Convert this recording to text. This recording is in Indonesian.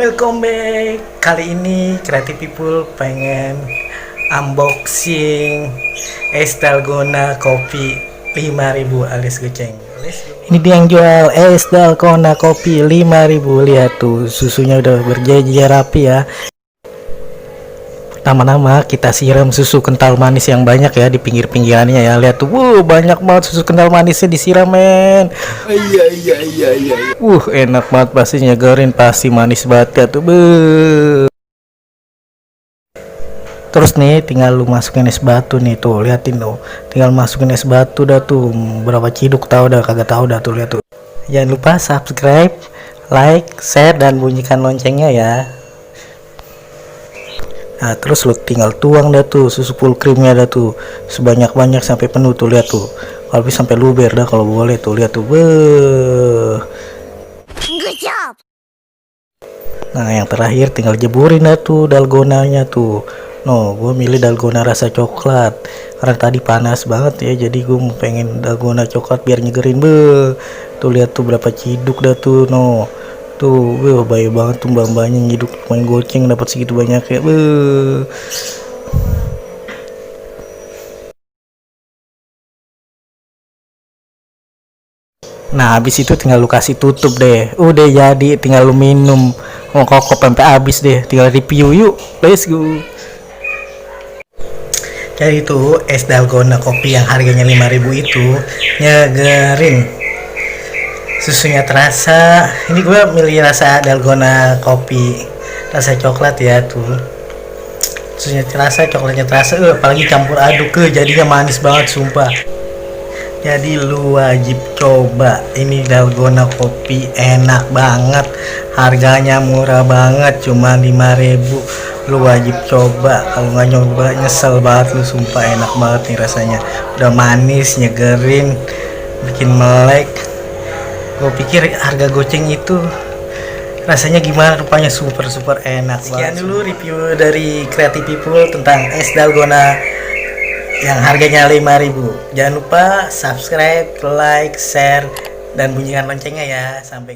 Welcome back. Kali ini Creative People pengen unboxing es dalgona kopi 5.000 alias goceng. Ini dia yang jual es dalgona kopi 5.000. Lihat tuh, susunya udah berjejer rapi ya. Pertama-tama kita siram susu kental manis yang banyak ya di pinggir-pinggirannya ya. Lihat tuh, banyak banget susu kental manisnya disiram, men. Iya. Enak banget pasti, nyegerin, pasti manis banget ya tuh. Terus nih tinggal lu masukin es batu nih tuh, liatin tuh. Tinggal masukin es batu dah tuh. Berapa ciduk tahu dah, kagak tahu dah tuh, lihat tuh. Jangan lupa subscribe, like, share dan bunyikan loncengnya ya. Nah terus lu tinggal tuang dah tuh susu full creamnya dah tuh sebanyak-banyak sampai penuh tuh, lihat tuh. Kalau bisa sampai luber dah kalau boleh tuh, lihat tuh. Good job. Nah yang terakhir tinggal jeburin dah tuh dalgonanya tuh. No, gue milih dalgona rasa coklat karena tadi panas banget ya, jadi gue pengen dalgona coklat biar nyegerin. Tuh lihat tuh berapa ciduk dah tuh. No tuh, baik banget tuh mbak-mbaknya nyiduk main goceng dapat segitu banyak ya. Nah habis itu tinggal lu kasih tutup deh, udah jadi, tinggal lu minum mau kokop sampai habis deh, tinggal review yuk, let's go. Jadi itu es dalgona kopi yang harganya 5.000 itu nyegerin, susunya terasa. Ini gue milih rasa dalgona kopi rasa coklat ya tuh, susunya terasa, coklatnya terasa, apalagi campur aduk jadinya manis banget sumpah. Jadi lu wajib coba ini dalgona kopi, enak banget, harganya murah banget, cuma 5.000. Lu wajib coba, kalau nggak nyoba nyesel banget lu sumpah. Enak banget nih rasanya, udah manis, nyegerin, bikin melek. Gue pikir harga goceng itu rasanya gimana, rupanya super enak. Sekian dulu review dari Creative People tentang es dalgona yang harganya 5.000. Jangan lupa subscribe, like, share dan bunyikan loncengnya ya. Sampai